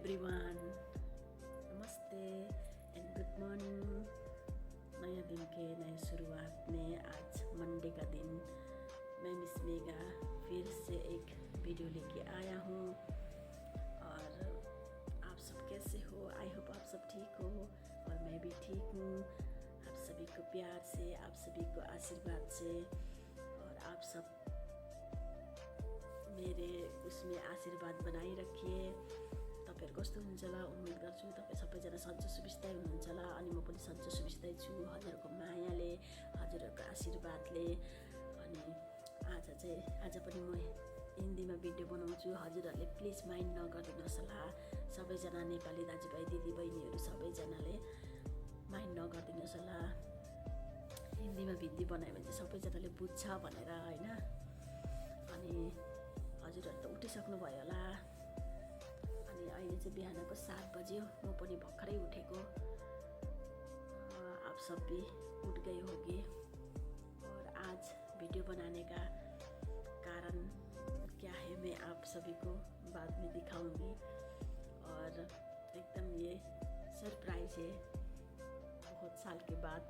Everyone, नमस्ते and good morning. नया दिन के नए शुरुआत में आज मंडे का दिन मैं मिस मेगा फिर से एक वीडियो लेके आया हूँ। और आप सब कैसे हो? आई होप आप सब ठीक हो और मैं भी ठीक हूँ। आप सभी को प्यार से, आप सभी को आशीर्वाद से और आप सब मेरे उसमें आशीर्वाद बनाइ रखिए। तपाईहरु कस्तो हुनुहुन्छ होला उम्मेद गर्छु तपाईँ सबैजना सन्चो सुविस्तै हुनुहुन्छ होला अनि म पनि सन्चो सुविस्तै छु हजुरहरूको मायाले, हजुरहरूको आशीर्वादले। अनि आज पनि म हिन्दीमा भिडियो बनाउँछु। हजुरहरूले प्लिज माइन्ड नगरिदिनुहोस् होला। सबैजना नेपाली दाजुभाइ दिदीबहिनीहरू सबैजनाले माइन्ड नगरिदिनुहोस् होला। हिन्दीमा भिडियो बनायो भने चाहिँ सबैजनाले बुझ्छ भनेर हैन। अनि हजुरहरू त उठिसक्नु भयो होला। अनि अहिले चाहिँ बिहानको 7 बज्यो, म पनि भर्खरै उठेको। आप सब भी उठ गए होंगे। और आज वीडियो बनाने का कारण क्या है मैं आप सभी को बाद में दिखाऊंगी। और एकदम ये सरप्राइज है। बहुत साल के बाद,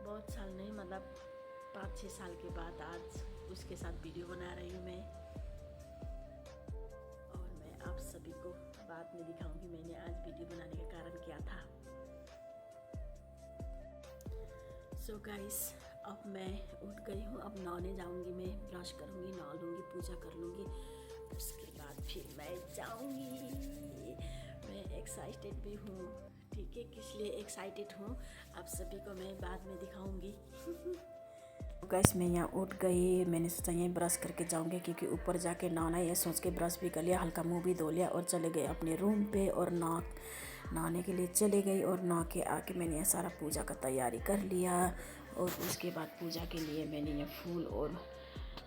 बहुत साल नहीं मतलब 5-6 साल के बाद आज उसके साथ वीडियो बना रही हूँ मैं। और मैं आप सभी को बाद में दिखाऊंगी मैंने आज वीडियो बनाने का कारण क्या था। सो गाइस, अब मैं उठ गई हूँ। अब नहाने जाऊंगी, मैं ब्रश करूंगी, नहा लूँगी, पूजा कर लूँगी। उसके बाद फिर मैं जाऊंगी। मैं एक्साइटेड भी हूँ, ठीक है। किस लिए एक्साइटेड हूँ आप सभी को मैं बाद में दिखाऊंगी। गाइस, मैं यहाँ उठ गई। मैंने सोचा यहीं ब्रश करके जाऊंगी क्योंकि ऊपर जाके नहाना है। सोच के ब्रश भी कर लिया, हल्का मुंह भी धो लिया और चले गए अपने रूम पे। और नहाने के लिए चले गई। और नहा के आके मैंने यहाँ सारा पूजा का तैयारी कर लिया। और उसके बाद पूजा के लिए मैंने यहाँ फूल और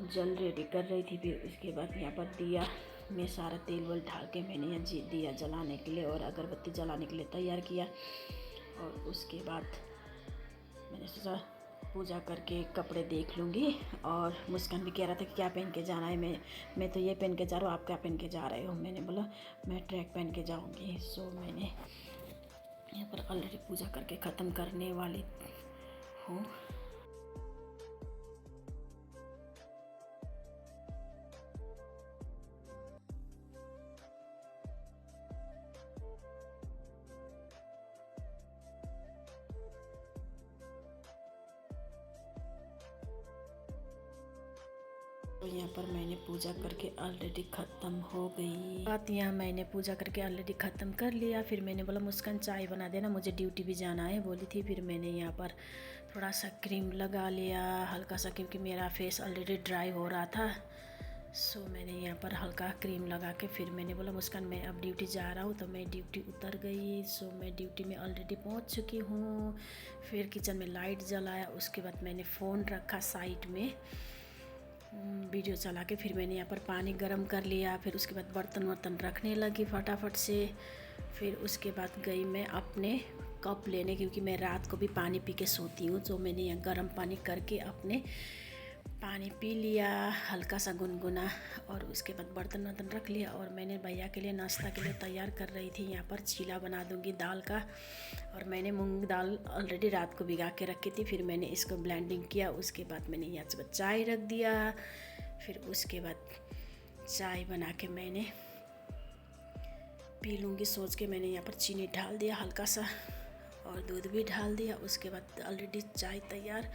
जल रेडी कर रही थी। फिर उसके बाद यहाँ पर दिया में सारा तेल वल ढाल के मैंने यहाँ दिया जलाने के लिए और अगरबत्ती जलाने के लिए तैयार किया। और उसके बाद मैंने सोचा पूजा करके कपड़े देख लूँगी। और मुस्कान भी कह रहा था कि क्या पहन के जाना है। मैं तो ये पहन के जा रहा हूँ, आप क्या पहन के जा रहे हो? मैंने बोला मैं ट्रैक पहन के जाऊँगी। सो मैंने यहाँ पर ऑलरेडी पूजा करके ख़त्म करने वाली हूँ। तो यहाँ पर मैंने पूजा करके ऑलरेडी ख़त्म हो गई बात। यहाँ मैंने पूजा करके ऑलरेडी ख़त्म कर लिया। फिर मैंने बोला मुस्कान चाय बना देना, मुझे ड्यूटी भी जाना है बोली थी। फिर मैंने यहाँ पर थोड़ा सा क्रीम लगा लिया हल्का सा, क्योंकि मेरा फेस ऑलरेडी ड्राई हो रहा था। सो मैंने यहाँ पर हल्का क्रीम लगा के फिर मैंने बोला मुस्कान मैं अब ड्यूटी जा रहा हूँ। तो मैं ड्यूटी उतर गई। सो मैं ड्यूटी में ऑलरेडी पहुँच चुकी हूँ। फिर किचन में लाइट जलाया, उसके बाद मैंने फ़ोन रखा साइड में वीडियो चला के। फिर मैंने यहाँ पर पानी गर्म कर लिया। फिर उसके बाद बर्तन वर्तन रखने लगी फटाफट से। फिर उसके बाद गई मैं अपने कप लेने, क्योंकि मैं रात को भी पानी पी के सोती हूँ। तो मैंने यहाँ गर्म पानी करके अपने पानी पी लिया हल्का सा गुनगुना। और उसके बाद बर्तन वर्तन रख लिया। और मैंने भैया के लिए नाश्ता के लिए तैयार कर रही थी। यहाँ पर चीला बना दूँगी दाल का। और मैंने मूंग दाल ऑलरेडी रात को भिगा के रखी थी। फिर मैंने इसको ब्लेंडिंग किया। उसके बाद मैंने यहाँ से चाय रख दिया। फिर उसके बाद चाय बना के मैंने पी लूँगी सोच के मैंने यहाँ पर चीनी डाल दिया हल्का सा और दूध भी डाल दिया। उसके बाद ऑलरेडी चाय तैयार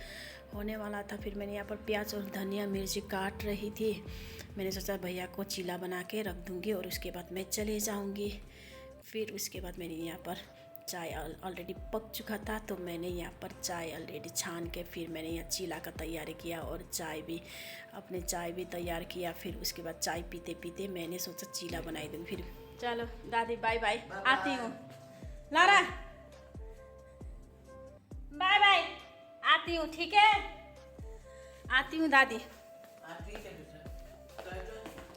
होने वाला था। फिर मैंने यहाँ पर प्याज और धनिया मिर्ची काट रही थी। मैंने सोचा भैया को चीला बना के रख दूँगी और उसके बाद मैं चले जाऊँगी। फिर उसके बाद मैंने यहाँ पर चाय ऑलरेडी पक चुका था। तो मैंने यहाँ पर चाय ऑलरेडी छान के फिर मैंने यहाँ चीला का तैयारी किया और चाय भी तैयार किया। फिर उसके बाद चाय पीते पीते मैंने सोचा चीला बनाई दूँ। फिर चलो दादी बाय बाय, आती हूँ। लारा बाय बाय, आती हूँ, ठीक है? आती हूँ दादी।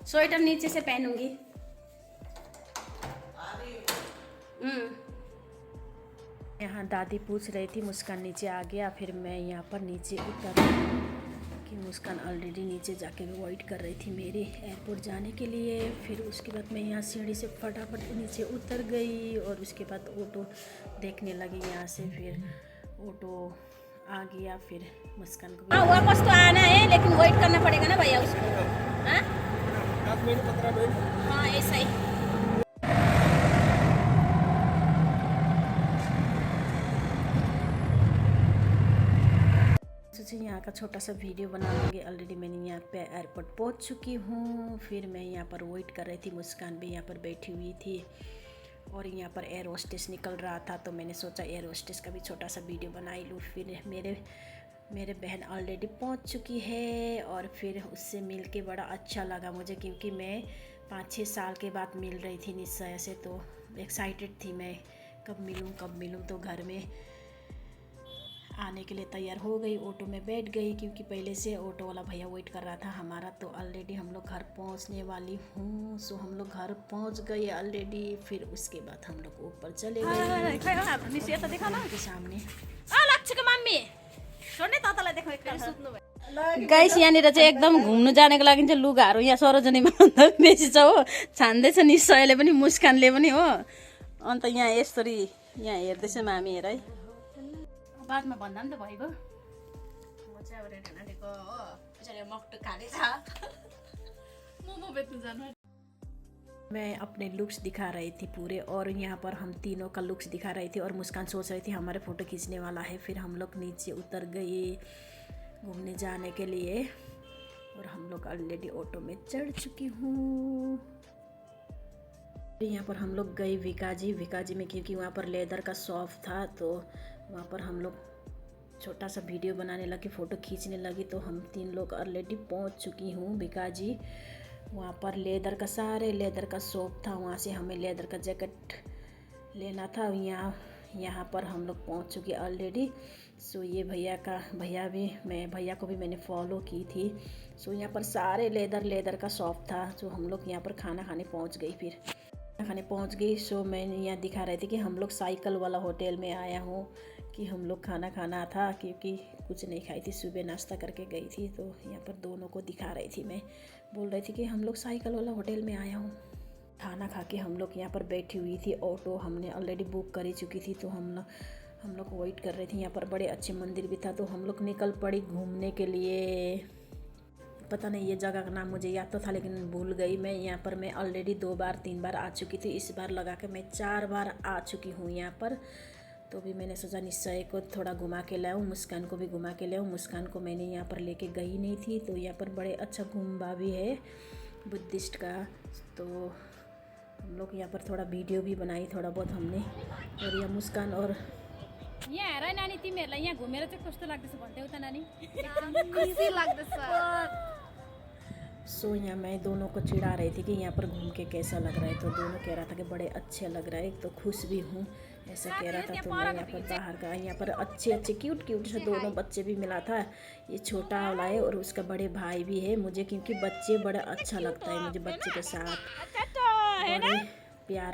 स्वेटर नीचे से पहनूंगी। यहाँ दादी पूछ रही थी मुस्कान नीचे आ गया। फिर मैं यहाँ पर नीचे उतर कि मुस्कान ऑलरेडी नीचे जाके वेट कर रही थी मेरे एयरपोर्ट जाने के लिए। फिर उसके बाद मैं यहाँ सीढ़ी से फटाफट नीचे उतर गई और उसके बाद ऑटो देखने लगी यहाँ से। फिर ऑटो आ गया। फिर मुस्कान को हाँ वापस तो आना है लेकिन वेट करना पड़ेगा ना भैया उसको। हाँ 10 मिनट 15 मिनट। हाँ ऐसा ही। सोचे यहाँ का छोटा सा वीडियो बना लूँगी। ऑलरेडी मैंने यहाँ पे एयरपोर्ट पहुँच चुकी हूँ। फिर मैं यहाँ पर वेट कर रही थी, मुस्कान भी यहाँ पर बैठी हुई थी और यहाँ पर एयर होस्टेस निकल रहा था, तो मैंने सोचा एयर होस्टेस का भी छोटा सा वीडियो बना ही लूँ। फिर मेरे बहन ऑलरेडी पहुँच चुकी है और फिर उससे मिल के बड़ा अच्छा लगा मुझे, क्योंकि मैं 5-6 साल के बाद मिल रही थी निश्चय से, तो एक्साइटेड थी मैं कब मिलूँ। तो घर में आने के लिए तैयार हो गई, ऑटो में बैठ गई, क्योंकि पहले से ऑटो वाला भैया वेट कर रहा था हमारा। तो ऑलरेडी हम लोग घर पहुंचने वाली हूँ। सो हम लोग घर पहुंच गए ऑलरेडी। फिर उसके बाद हम लोग ऊपर चले गए के सामने। गाइस यहाँनिर चाहिँ एकदम घुम्नु जानेको लागि चाहिँ लुगाहरू यहाँ सरोजनीमा भन्दा बेसी छ हो। छान्दैछ निश्चयले पनि मुस्कानले पनि हो। अन्त यहाँ यसरी यहाँ हेर्दैछ मामी हेर है। बादमा भन्दा पनि त भइगयो। म चाहिँ अब रेडी हुन आँटेको हो। पछाडि मक्टु खाली छ। मोमो बेच्नु जानु। मैं अपने लुक्स दिखा रही थी पूरे, और यहाँ पर हम तीनों का लुक्स दिखा रही थी और मुस्कान सोच रही थी हमारे फ़ोटो खींचने वाला है। फिर हम लोग नीचे उतर गए घूमने जाने के लिए और हम लोग ऑलरेडी ऑटो में चढ़ चुकी हूँ। यहाँ पर हम लोग गए विकाजी में, क्योंकि वहाँ पर लेदर का शॉप था, तो वहाँ पर हम लोग छोटा सा वीडियो बनाने लगे, फ़ोटो खींचने लगी। तो हम 3 लोग ऑलरेडी पहुँच चुकी हूँ विकाजी। वहाँ पर सारे लेदर का शॉप था, वहाँ से हमें लेदर का जैकेट लेना था। यहाँ पर हम लोग पहुँच चुके ऑलरेडी। सो ये भैया को भी मैंने फॉलो की थी। सो यहाँ पर सारे लेदर का शॉप था। सो हम लोग यहाँ पर खाना खाने पहुँच गई। सो मैंने यहाँ दिखा रही थी कि हम लोग साइकिल वाला होटल में आया हूँ, कि हम लोग खाना खाना था, क्योंकि कुछ नहीं खाई थी, सुबह नाश्ता करके गई थी। तो यहाँ पर दोनों को दिखा रही थी, मैं बोल रही थी कि हम लोग साइकिल वाला होटल में आया हूँ। खाना खा के हम लोग यहाँ पर बैठी हुई थी। ऑटो हमने ऑलरेडी बुक कर ही चुकी थी, तो हम लोग वेट कर रहे थे। यहाँ पर बड़े अच्छे मंदिर भी था, तो हम लोग निकल पड़ी घूमने के लिए। पता नहीं ये जगह का नाम मुझे याद तो था, लेकिन भूल गई मैं। यहाँ पर मैं ऑलरेडी 2-3 बार आ चुकी थी, इस बार लगा के मैं 4 बार आ चुकी हूँ यहाँ पर। तो भी मैंने सोचा निश्चय को थोड़ा घुमा के लाऊं, मुस्कान को भी घुमा के लाऊं। मुस्कान को मैंने यहाँ पर लेके गई नहीं थी, तो यहाँ पर बड़े अच्छा गुम्बा भी है बुद्धिस्ट का। तो हम लोग यहाँ पर थोड़ा वीडियो भी बनाई थोड़ा बहुत हमने। और यहाँ मुस्कान और यहाँ हेर नानी, तिमीहरूलाई यहाँ घुमेर चाहिँ कस्तो लाग्दैछ भन्थ्यौ त नानी? खुसी लाग्दैछ। सो यहाँ मैं दोनों को चिढ़ा रही थी कि यहाँ पर घूम के कैसा लग रहा है। तो दोनों कह रहा था कि बड़े अच्छे लग रहा है, तो खुश भी हूँ ऐसा कह रहा था। तो मैं यहाँ पर बाहर का यहाँ पर अच्छे क्यूट से दोनों बच्चे भी मिला था। ये छोटा वाला है और उसका बड़े भाई भी है मुझे, क्योंकि बच्चे बड़ा अच्छा लगता है मुझे। बच्चे के साथ बड़े प्यार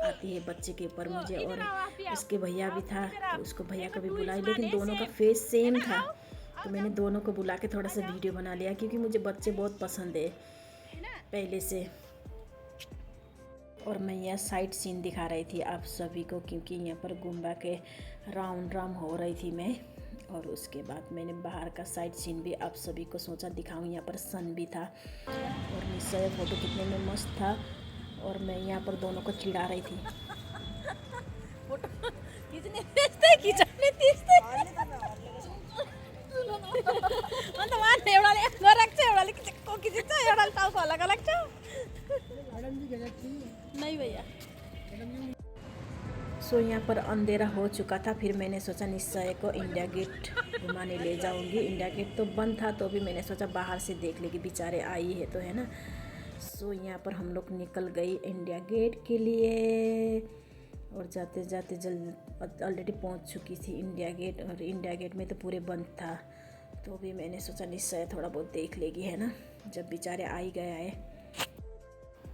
आती है बच्चे के ऊपर मुझे। और उसके भैया भी था, तो उसको भैया को भी बुलाई, लेकिन दोनों का फेस सेम था, तो मैंने दोनों को बुला के थोड़ा सा वीडियो बना लिया, क्योंकि मुझे बच्चे बहुत पसंद है पहले से। और मैं यहाँ साइड सीन दिखा रही थी आप सभी को, क्योंकि यहाँ पर गुम्बा के राउंड हो रही थी मैं। और उसके बाद मैंने बाहर का साइड सीन भी आप सभी को सोचा दिखाऊं। यहाँ पर सन भी था और निश्चय फ़ोटो कितने में मस्त था। और मैं यहाँ पर दोनों को चिढ़ा रही थी। नहीं भैया। सो यहाँ पर अंधेरा हो चुका था। फिर मैंने सोचा निश्चय को इंडिया गेट घुमाने ले जाऊंगी। इंडिया गेट तो बंद था, तो भी मैंने सोचा बाहर से देख लेगी, बेचारे आई है तो, है ना। सो यहाँ पर हम लोग निकल गई इंडिया गेट के लिए। और जाते जाते जल्द ऑलरेडी पहुँच चुकी थी इंडिया गेट। और इंडिया गेट में तो पूरे बंद था, तो भी मैंने सोचा निश्चय थोड़ा बहुत देख लेगी, है ना, जब बेचारे आ ही गया है।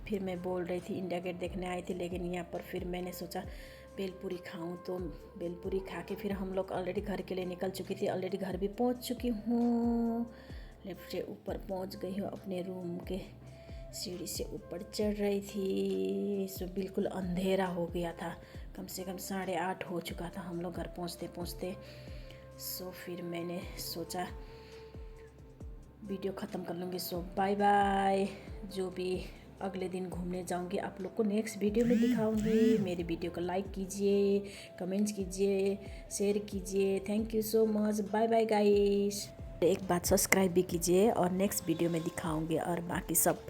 फिर मैं बोल रही थी इंडिया गेट देखने आई थी, लेकिन यहाँ पर फिर मैंने सोचा भेलपूरी खाऊं, तो भेलपूरी खा के फिर हम लोग ऑलरेडी घर के लिए निकल चुकी थी। ऑलरेडी घर भी पहुँच चुकी हूँ, लिफ्ट से ऊपर पहुंच गई हूँ। अपने रूम के सीढ़ी से ऊपर चढ़ रही थी। सो बिल्कुल अंधेरा हो गया था, कम से कम 8:30 हो चुका था हम लोग घर पहुंचते पहुंचते। सो फिर मैंने सोचा वीडियो ख़त्म कर लूँगी। सो बाय बाय। जो भी अगले दिन घूमने जाऊँगी आप लोग को नेक्स्ट वीडियो में दिखाऊँगी। मेरे वीडियो को लाइक कीजिए, कमेंट्स कीजिए, शेयर कीजिए। Thank you so much. Bye bye guys. एक बात सब्सक्राइब भी कीजिए और नेक्स्ट वीडियो में दिखाऊँगी और बाकी सब